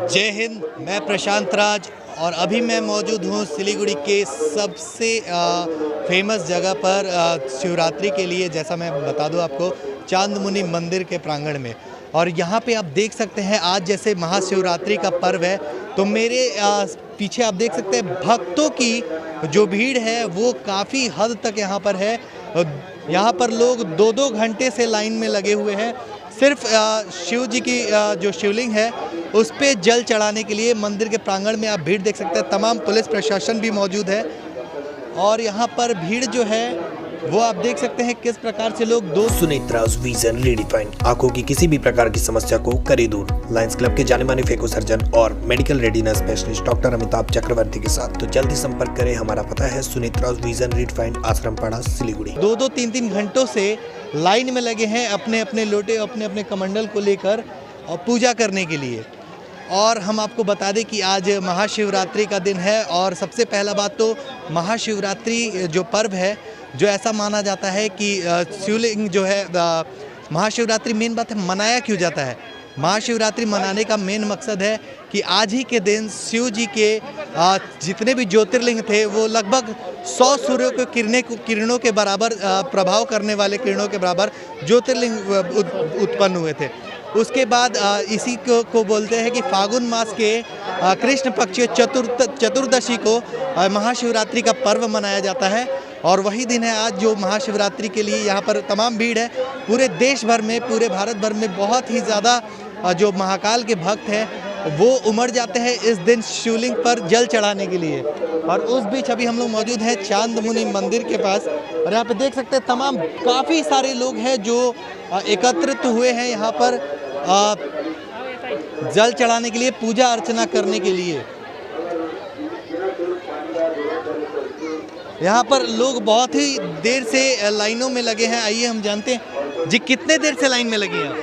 जय हिंद, मैं प्रशांत राज और अभी मैं मौजूद हूँ सिलीगुड़ी के सबसे फेमस जगह पर शिवरात्रि के लिए। जैसा मैं बता दूँ आपको, चांदमुनि मंदिर के प्रांगण में। और यहाँ पे आप देख सकते हैं आज जैसे महाशिवरात्रि का पर्व है, तो मेरे पीछे आप देख सकते हैं भक्तों की जो भीड़ है वो काफ़ी हद तक यहाँ पर है। यहाँ पर लोग 2-2 घंटे से लाइन में लगे हुए हैं, सिर्फ शिव जी की जो शिवलिंग है उस पे जल चढ़ाने के लिए। मंदिर के प्रांगण में आप भीड़ देख सकते हैं, तमाम पुलिस प्रशासन भी मौजूद है। और यहाँ पर भीड़ जो है वो आप देख सकते हैं किस प्रकार से लोग सुनेत्रास विजन रीडिफाइंड, आंखों की किसी भी प्रकार की समस्या को करे दूर। लायंस क्लब के जाने माने फेको सर्जन और medical retina specialist doctor Amitabh Chakraborty के साथ। तो जल्दी संपर्क करें, हमारा पता है सुनेत्रास विजन रीडिफाइंड, आश्रम पाड़ा, सिलीगुड़ी। 2-2, 3-3 घंटों से लाइन में लगे हैं अपने अपने लोटे, अपने अपने कमंडल को लेकर और पूजा करने के लिए। और हम आपको बता दें कि आज महाशिवरात्रि का दिन है। और सबसे पहला बात तो महाशिवरात्रि जो पर्व है, जो ऐसा माना जाता है कि शिवलिंग जो है, महाशिवरात्रि मेन बात है मनाया क्यों जाता है। महाशिवरात्रि मनाने का मेन मकसद है कि आज ही के दिन शिव जी के जितने भी ज्योतिर्लिंग थे वो लगभग 100 सूर्यों के किरणों के बराबर प्रभाव करने वाले किरणों के बराबर ज्योतिर्लिंग उत्पन्न हुए थे। उसके बाद इसी को बोलते हैं कि फागुन मास के कृष्ण पक्ष चतुर्दशी को महाशिवरात्रि का पर्व मनाया जाता है। और वही दिन है आज जो महाशिवरात्रि के लिए यहाँ पर तमाम भीड़ है। पूरे देश भर में, पूरे भारत भर में बहुत ही ज़्यादा जो महाकाल के भक्त हैं वो उमड़ जाते हैं इस दिन शिवलिंग पर जल चढ़ाने के लिए। और उस बीच अभी हम लोग मौजूद हैं चांदमुनि मंदिर के पास, और यहाँ पे देख सकते हैं तमाम काफ़ी सारे लोग हैं जो एकत्रित हुए हैं यहाँ पर जल चढ़ाने के लिए, पूजा अर्चना करने के लिए। यहाँ पर लोग बहुत ही देर से लाइनों में लगे हैं। आइए हम जानते हैं जी कितने देर से लाइन में लगे हैं।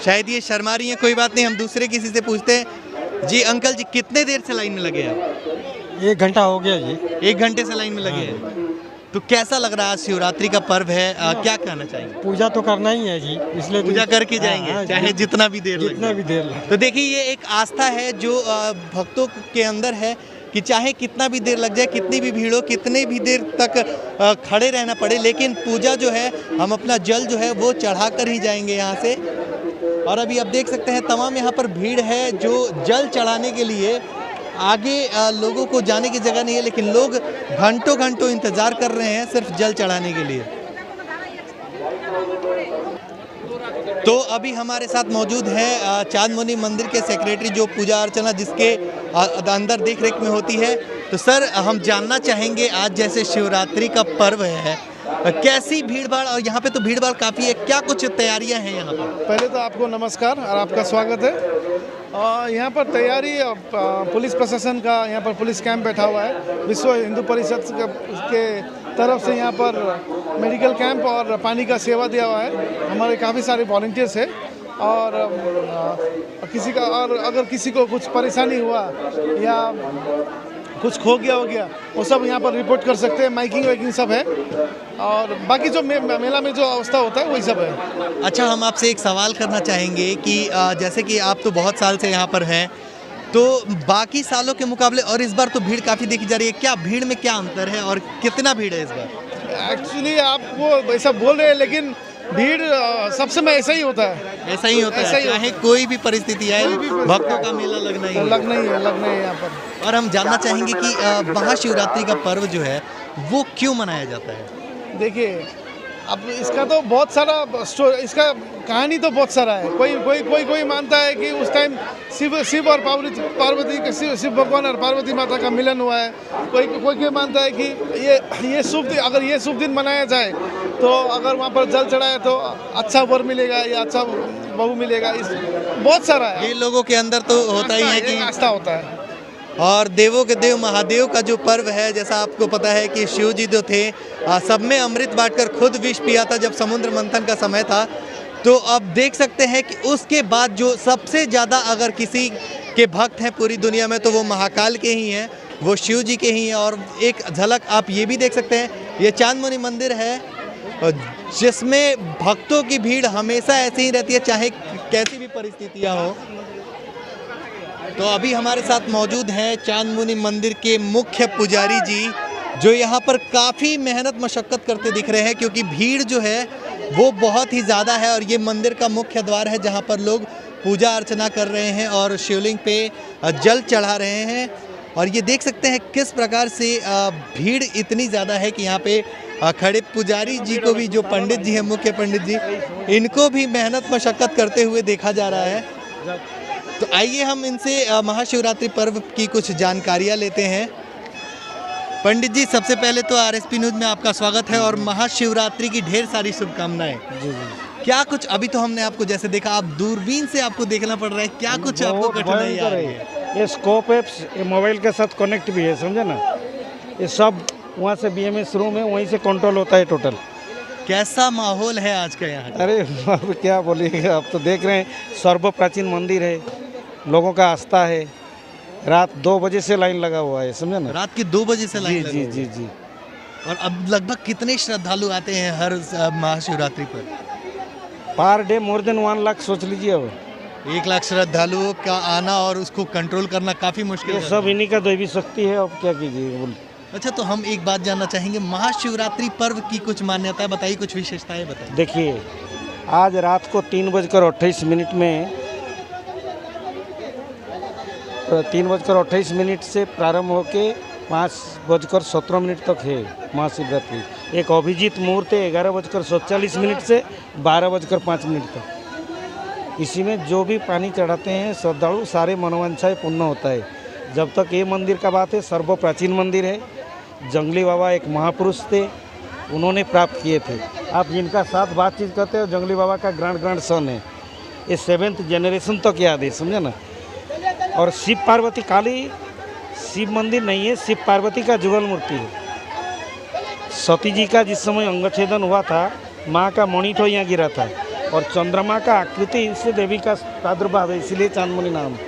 शायद ये शर्मा रही हैं, कोई बात नहीं, हम दूसरे किसी से पूछते हैं। जी अंकल जी कितने देर से लाइन में लगे हैं? 1 घंटा हो गया जी। 1 घंटे से लाइन में लगे हैं। तो कैसा लग रहा है? शिवरात्रि का पर्व है, क्या कहना चाहेंगे? पूजा तो करना ही है जी, इसलिए पूजा करके जाएंगे चाहे जितना भी देर जितना भी देर लगे। तो देखिए ये एक आस्था है जो भक्तों के अंदर है कि चाहे कितना भी देर लग जाए, कितनी भी भीड़ हो, कितने भी देर तक खड़े रहना पड़े, लेकिन पूजा जो है हम अपना जल जो है वो चढ़ा कर ही जाएंगे यहाँ से। और अभी आप देख सकते हैं तमाम यहाँ पर भीड़ है जो जल चढ़ाने के लिए। आगे लोगों को जाने की जगह नहीं है, लेकिन लोग घंटों घंटों इंतज़ार कर रहे हैं सिर्फ जल चढ़ाने के लिए। तो अभी हमारे साथ मौजूद है चांदमुनि मंदिर के सेक्रेटरी जो पूजा अर्चना जिसके अंदर देख रेख में होती है। तो सर हम जानना चाहेंगे आज जैसे शिवरात्रि का पर्व है, कैसी भीड़ भाड़, और यहाँ पे तो भीड़ भाड़ काफ़ी है, क्या कुछ तैयारियां हैं यहाँ पर? पहले तो आपको नमस्कार और आपका स्वागत है। यहाँ पर तैयारी पुलिस प्रशासन का, यहाँ पर पुलिस कैंप बैठा हुआ है। विश्व हिंदू परिषद के तरफ से यहाँ पर मेडिकल कैंप और पानी का सेवा दिया हुआ है। हमारे काफ़ी सारे वॉलंटियर्स हैं और अगर किसी को कुछ परेशानी हुआ या कुछ खो गया हो गया वो सब यहाँ पर रिपोर्ट कर सकते हैं। माइकिंग वाइकिंग सब है और बाकी जो मेला में जो अवस्था होता है वही सब है। अच्छा, हम आपसे एक सवाल करना चाहेंगे कि जैसे कि आप तो बहुत साल से यहाँ पर हैं, तो बाकी सालों के मुकाबले और इस बार तो भीड़ काफ़ी देखी जा रही है, क्या भीड़ में क्या अंतर है और कितना भीड़ है इस बार? एक्चुअली आप वो ऐसा बोल रहे हैं, लेकिन भीड़ सब समय ऐसा ही होता है। ऐसा ही होता है, चाहे कोई भी परिस्थिति आए, भक्तों का मेला लगना ही है यहाँ पर। और हम जानना चाहेंगे कि महाशिवरात्रि का पर्व जो है वो क्यों मनाया जाता है? देखिए, अब इसका तो बहुत सारा इसका कहानी तो बहुत सारा है। कोई मानता है कि उस टाइम शिव और पार्वती का शिव भगवान और पार्वती माता का मिलन हुआ है। कोई मानता है कि ये शुभ दिन, अगर ये शुभ दिन मनाया जाए तो अगर वहाँ पर जल चढ़ाए तो अच्छा वर मिलेगा या अच्छा बहू मिलेगा। बहुत सारा है, ये लोगों के अंदर तो होता ही है कि आस्था होता है। और देवों के देव महादेव का जो पर्व है, जैसा आपको पता है कि शिव जी जो थे सब में अमृत बांटकर खुद विष पिया था जब समुद्र मंथन का समय था। तो अब देख सकते हैं कि उसके बाद जो सबसे ज़्यादा अगर किसी के भक्त हैं पूरी दुनिया में तो वो महाकाल के ही हैं, वो शिव जी के ही हैं। और एक झलक आप ये भी देख सकते हैं, ये चांदमुनि मंदिर है जिसमें भक्तों की भीड़ हमेशा ऐसी ही रहती है चाहे कैसी भी परिस्थितियाँ हो। तो अभी हमारे साथ मौजूद हैं चांदमुनि मंदिर के मुख्य पुजारी जी जो यहाँ पर काफ़ी मेहनत मशक्क़त करते दिख रहे हैं, क्योंकि भीड़ जो है वो बहुत ही ज़्यादा है। और ये मंदिर का मुख्य द्वार है जहाँ पर लोग पूजा अर्चना कर रहे हैं और शिवलिंग पे जल चढ़ा रहे हैं। और ये देख सकते हैं किस प्रकार से भीड़ इतनी ज़्यादा है कि यहाँ पे खड़े पुजारी जी को भी, जो पंडित जी हैं, मुख्य पंडित जी, इनको भी मेहनत मशक्क़त करते हुए देखा जा रहा है। तो आइए हम इनसे महाशिवरात्रि पर्व की कुछ जानकारियाँ लेते हैं। पंडित जी, सबसे पहले तो आरएसपी न्यूज़ में आपका स्वागत है और महाशिवरात्रि की ढेर सारी शुभकामनाएं। जी। क्या कुछ, अभी तो हमने आपको जैसे देखा, आप दूरबीन से आपको देखना पड़ रहा है, क्या कुछ आपको कठिनाई आ रही है? ये स्कोप एप्स ये मोबाइल के साथ कनेक्ट भी है, समझे ना। ये सब वहाँ से BMS रूम है, वहीं से कंट्रोल होता है टोटल। कैसा माहौल है आज का यहाँ? अरे अब क्या बोलिएगा, आप तो देख रहे हैं सर्वप्राचीन मंदिर है, लोगों का आस्था है। रात 2 बजे से लाइन लगा हुआ है, समझे ना। रात की 2 बजे से लाइन लगी? जी। और अब लगभग कितने श्रद्धालु आते हैं हर महाशिवरात्रि पर? Per day more than 1 lakh, सोच लीजिए। अब 1 लाख श्रद्धालुओं का आना और उसको कंट्रोल करना काफ़ी मुश्किल है। सब इन्हीं का दैवी शक्ति है, अब क्या कीजिए। बोल। अच्छा, तो हम एक बात जानना चाहेंगे, महाशिवरात्रि पर्व की कुछ मान्यता बताइए, कुछ विशेषताएं बताइए। देखिए, आज रात को 3:28 में 3:28 से प्रारंभ होके 5:17 तक है महाशिवरात्रि। एक अभिजीत मुहूर्त है 11:47 से 12:05 तक। इसी में जो भी पानी चढ़ाते हैं श्रद्धालु सारे मनोवांछाएं पूर्ण होता है। जब तक ये मंदिर का बात है, सर्व प्राचीन मंदिर है। जंगली बाबा एक महापुरुष थे, उन्होंने प्राप्त किए थे। आप जिनका साथ बातचीत करते हो जंगली बाबा का ग्रैंड सन है, ये 7th जनरेशन तक याद है, समझे ना। और शिव पार्वती काली शिव मंदिर नहीं है, शिव पार्वती का जुगल मूर्ति है। सती जी का जिस समय अंगछेदन हुआ था, माँ का मणिठो यहाँ गिरा था और चंद्रमा का आकृति इससे देवी का प्रादुर्भाव है, इसीलिए चांदमणि नाम है।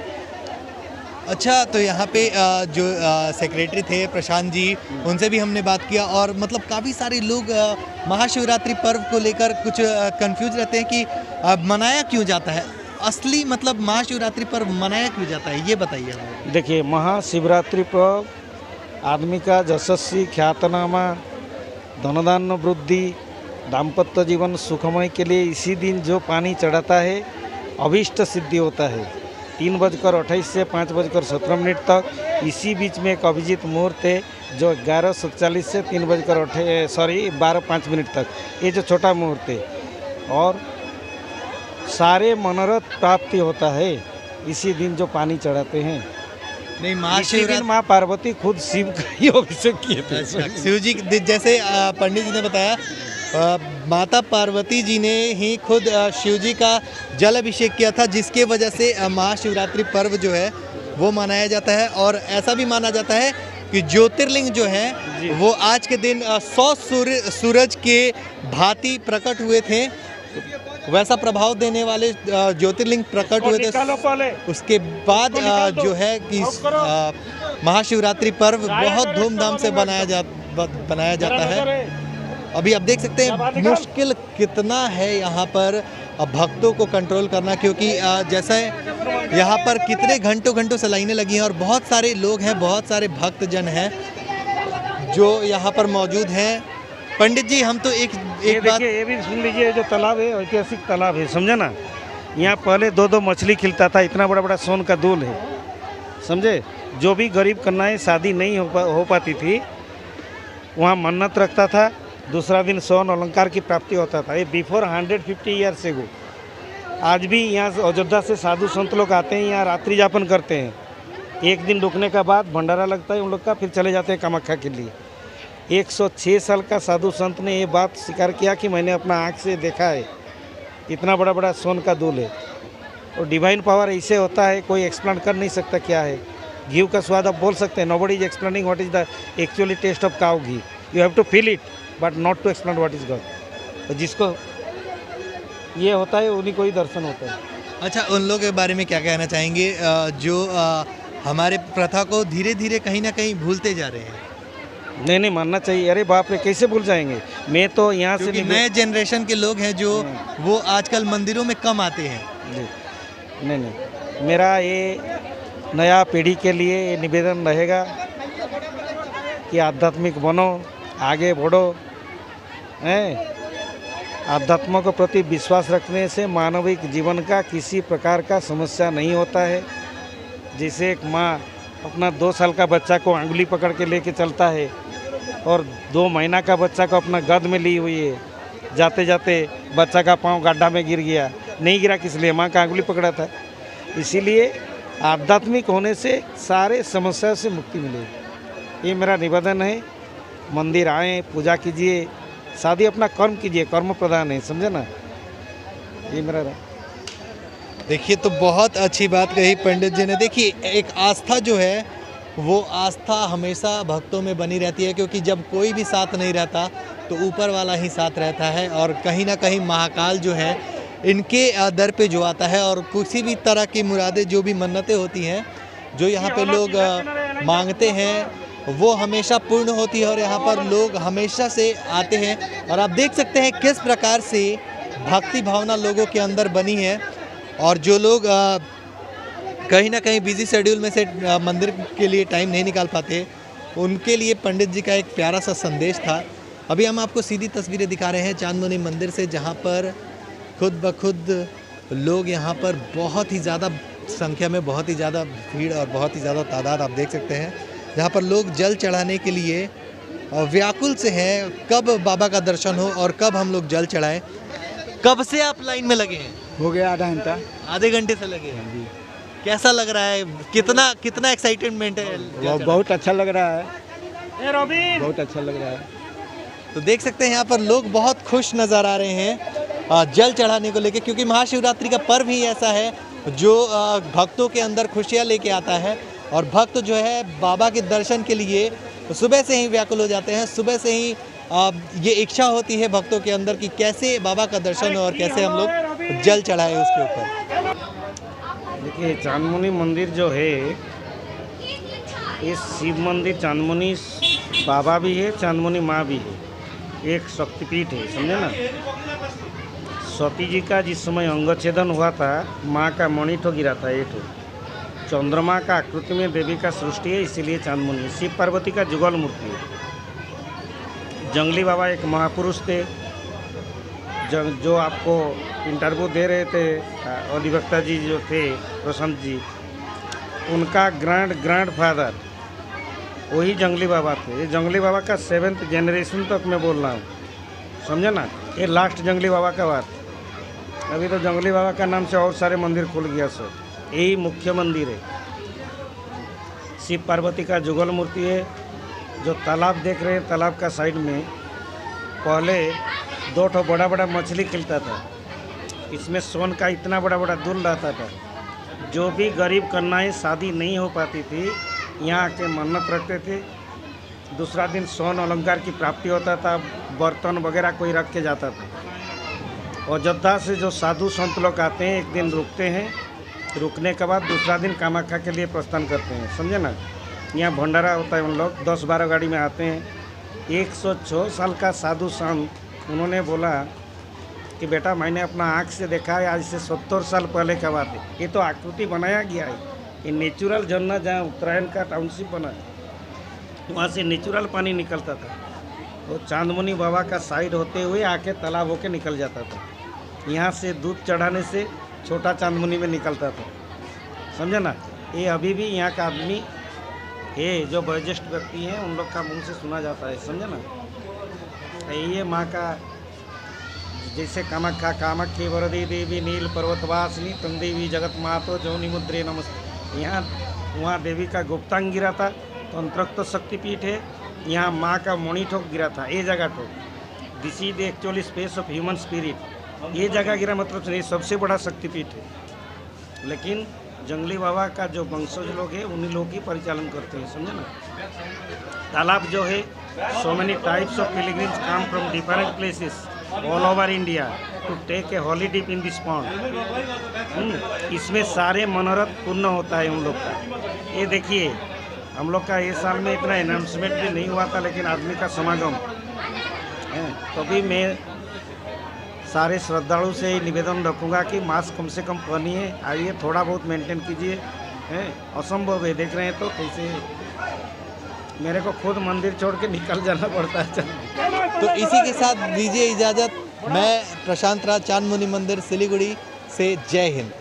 अच्छा, तो यहाँ पे जो सेक्रेटरी थे प्रशांत जी, उनसे भी हमने बात किया और मतलब काफ़ी सारे लोग महाशिवरात्रि पर्व को लेकर कुछ कंफ्यूज रहते हैं कि मनाया क्यों जाता है, असली मतलब महाशिवरात्रि पर्व मनाया क्यों जाता है, ये बताइए हमें। देखिए, महाशिवरात्रि पर्व आदमी का यशस्वी ख्यातनामा, धनधान्य वृद्धि, दाम्पत्य जीवन सुखमय के लिए इसी दिन जो पानी चढ़ाता है अभीष्ट सिद्धि होता है। 3:28 से 5:17 तक इसी बीच में एक अभिजीत मुहूर्त है जो 11:47 से 12:05 तक, ये जो छोटा मुहूर्त है। और सारे मनोरथ प्राप्ति होता है इसी दिन जो पानी चढ़ाते हैं। नहीं, इसी दिन महाशिवरात्रि माँ पार्वती खुद शिव का ही अभिषेक किए थे। शिव जी जैसे पंडित जी ने बताया, माता पार्वती जी ने ही खुद शिव जी का जल अभिषेक किया था, जिसके वजह से महाशिवरात्रि पर्व जो है वो मनाया जाता है। और ऐसा भी माना जाता है कि ज्योतिर्लिंग जो है वो आज के दिन 100 सूरज के भांति प्रकट हुए थे, वैसा प्रभाव देने वाले ज्योतिर्लिंग प्रकट हुए थे। उसके बाद जो है कि महाशिवरात्रि पर्व बहुत धूमधाम से बनाया जाता है। अभी आप देख सकते हैं मुश्किल कितना है यहाँ पर भक्तों को कंट्रोल करना, क्योंकि जैसे यहाँ पर कितने घंटों से लाइनें लगी हैं और बहुत सारे लोग हैं, बहुत सारे भक्तजन हैं जो यहाँ पर मौजूद हैं। पंडित जी, हम तो एक बात, ये भी सुन लीजिए, जो तालाब है ऐतिहासिक तालाब है, समझे ना। यहाँ पहले 2 मछली खिलता था, इतना बड़ा सोन का दूल है, समझे। जो भी गरीब कन्याएं शादी नहीं हो पाती थी, वहाँ मन्नत रखता था, दूसरा दिन स्वर्ण अलंकार की प्राप्ति होता था। ये बिफोर 150 ईयर्स एगो। आज भी यहाँ अयोध्या से साधु संत लोग आते हैं, यहाँ रात्रि यापन करते हैं। एक दिन रुकने का बाद भंडारा लगता है उन लोग का, फिर चले जाते हैं कामाख्या के लिए। 106 साल का साधु संत ने ये बात स्वीकार किया कि मैंने अपना आँख से देखा है, इतना बड़ा सोन का दूल है। और डिवाइन पावर ऐसे होता है, कोई एक्सप्लेन कर नहीं सकता क्या है। घी का स्वाद आप बोल सकते हैं, nobody is explaining what is the actually taste of cow ghee, you have to feel it but not to explain what is God. तो जिसको ये होता है उन्हीं को ही दर्शन होता है। अच्छा, उन लोगों के बारे में क्या कहना चाहेंगे जो हमारे प्रथा को धीरे धीरे कहीं ना कहीं भूलते जा रहे हैं? नहीं, मानना चाहिए। अरे बाप रे, कैसे भूल जाएंगे। मैं तो यहाँ से नए जनरेशन के लोग हैं जो वो आजकल मंदिरों में कम आते हैं। नहीं, मेरा ये नया पीढ़ी के लिए ये निवेदन रहेगा कि आध्यात्मिक बनो, आगे बढ़ो। आध्यात्म के प्रति विश्वास रखने से मानविक जीवन का किसी प्रकार का समस्या नहीं होता है। जैसे एक माँ अपना 2 साल का बच्चा को अंगुली पकड़ के लेके चलता है और 2 महीना का बच्चा को अपना गोद में ली हुई है, जाते जाते बच्चा का पाँव गड्ढा में गिर गया, नहीं गिरा किस लिए, माँ का अंगुली पकड़ा था। इसीलिए आध्यात्मिक होने से सारे समस्या से मुक्ति मिलेगी, ये मेरा निवेदन है। मंदिर आएँ, पूजा कीजिए, शादी अपना कर्म कीजिए, कर्म प्रधान है, समझे ना। ये मेरा देखिए, तो बहुत अच्छी बात कही पंडित जी ने। देखिए, एक आस्था जो है वो आस्था हमेशा भक्तों में बनी रहती है, क्योंकि जब कोई भी साथ नहीं रहता तो ऊपर वाला ही साथ रहता है। और कहीं ना कहीं महाकाल जो है इनके दर पे जो आता है और किसी भी तरह की मुरादें, जो भी मन्नतें होती हैं, जो यहाँ पे लोग मांगते हैं, वो हमेशा पूर्ण होती है और यहाँ पर लोग हमेशा से आते हैं। और आप देख सकते हैं किस प्रकार से भक्ति भावना लोगों के अंदर बनी है। और जो लोग कहीं ना कहीं बिजी शेड्यूल में से मंदिर के लिए टाइम नहीं निकाल पाते, उनके लिए पंडित जी का एक प्यारा सा संदेश था। अभी हम आपको सीधी तस्वीरें दिखा रहे हैं चांदमणि मंदिर से, जहाँ पर खुद ब खुद लोग यहाँ पर बहुत ही ज़्यादा संख्या में, बहुत ही ज़्यादा भीड़ और बहुत ही ज़्यादा तादाद आप देख सकते हैं। जहाँ पर लोग जल चढ़ाने के लिए व्याकुल से हैं, कब बाबा का दर्शन हो और कब हम लोग जल चढ़ाएं। कब से आप लाइन में लगे हैं? हो गया आधा घंटा। आधे घंटे से लगे हैं। कैसा लग रहा है? कितना कितना एक्साइटमेंट है? बहुत अच्छा लग रहा है, बहुत अच्छा लग रहा है। तो देख सकते हैं यहाँ पर लोग बहुत खुश नज़र आ रहे हैं जल चढ़ाने को लेकर, क्योंकि महाशिवरात्रि का पर्व ही ऐसा है जो भक्तों के अंदर खुशियाँ लेके आता है। और भक्त जो है बाबा के दर्शन के लिए सुबह से ही व्याकुल हो जाते हैं। सुबह से ही ये इच्छा होती है भक्तों के अंदर कि कैसे बाबा का दर्शन हो और कैसे हम लोग जल चढ़ाएं उसके ऊपर। देखिए, चांदमुनि मंदिर जो है, ये शिव मंदिर चांदमुनि बाबा भी है, चांदमुनि माँ भी है, एक शक्तिपीठ है, समझे ना। सती जी का जिस समय अंगच्छेदन हुआ था, माँ का मणिठो गिरा था, ये ठो चंद्रमा का आकृति में देवी का सृष्टि है, इसीलिए चांदमुनि। शिव पार्वती का जुगल मूर्ति है। जंगली बाबा एक महापुरुष थे, जो आपको इंटरव्यू दे रहे थे, अधिवक्ता जी जो थे प्रशांत जी, उनका ग्रैंड फादर वही जंगली बाबा थे। ये जंगली बाबा का 7th जनरेशन तक मैं बोल रहा हूँ, समझे ना। ये लास्ट जंगली बाबा का बात। अभी तो जंगली बाबा का नाम से और सारे मंदिर खुल गया सर, यही मुख्य मंदिर है। शिव पार्वती का जुगल मूर्ति है। जो तालाब देख रहे हैं, तालाब का साइड में पहले 2 ठो बड़ा बड़ा मछली खिलता था। इसमें सोन का इतना बड़ा बड़ा दुल रहता था। जो भी गरीब कन्याएं शादी नहीं हो पाती थी, यहाँ आके मन्नत रखते थे। दूसरा दिन सोन अलंकार की प्राप्ति होता था, बर्तन वगैरह कोई रख के जाता था। अयोध्या से जो साधु संत लोग आते हैं, एक दिन रुकते हैं, रुकने के बाद दूसरा दिन कामाख्या के लिए प्रस्थान करते हैं, समझे ना। यहाँ भंडारा होता है, उन लोग 10-12 गाड़ी में आते हैं। 106 साल का साधु संत, उन्होंने बोला कि बेटा, मैंने अपना आँख से देखा है, आज से 70 साल पहले का बात है। ये तो आकृति बनाया गया है, ये नेचुरल झरना जहाँ उत्तरायण का टाउनशिप बना है, वहाँ से नेचुरल पानी निकलता था। वो चांदमुनि बाबा का साइड होते हुए आके तालाब होके निकल जाता था। यहाँ से दूध चढ़ाने से छोटा चांदमुनि में निकलता था, समझे ना। ये अभी भी यहाँ का आदमी है, जो वयोज्येष्ठ व्यक्ति हैं, उन लोग का मुंह से सुना जाता है, समझे ना। ये माँ का जैसे कामाख्या वरदी देवी नील पर्वतवासिनी तम देवी जगत मातो जौनि मुद्रे नमस्ते। यहाँ वहाँ देवी का गुप्तांग गिरा था, तंत्रक्त शक्तिपीठ है। यहाँ माँ का मणिठोक गिरा था, ये जगह ठोक। This is actually space of human spirit. ये जगह गिरा मतलब ये सबसे बड़ा शक्तिपीठ है। लेकिन जंगली बाबा का जो वंशज लोग हैं, उन्हीं लोग ही परिचालन करते हैं, समझे ना। तालाब जो है, so many types of pilgrims come from different places all over India to take a holy dip in this pond. इसमें सारे मनोरथ पूर्ण होता है उन लोग का। ये देखिए, हम लोग का ये साल में इतना अनाउंसमेंट भी नहीं हुआ था, लेकिन आदमी का समागम है। तो भी मैं सारे श्रद्धालु से ही निवेदन रखूँगा कि मास्क कम से कम पहनिए, आइए, थोड़ा बहुत मेंटेन कीजिए। असंभव है, देख रहे हैं तो कैसे मेरे को खुद मंदिर छोड़ के निकल जाना पड़ता है। तो इसी के साथ दीजिए इजाज़त। मैं प्रशांत राज, चांदमुनि मंदिर सिलीगुड़ी से। जय हिंद।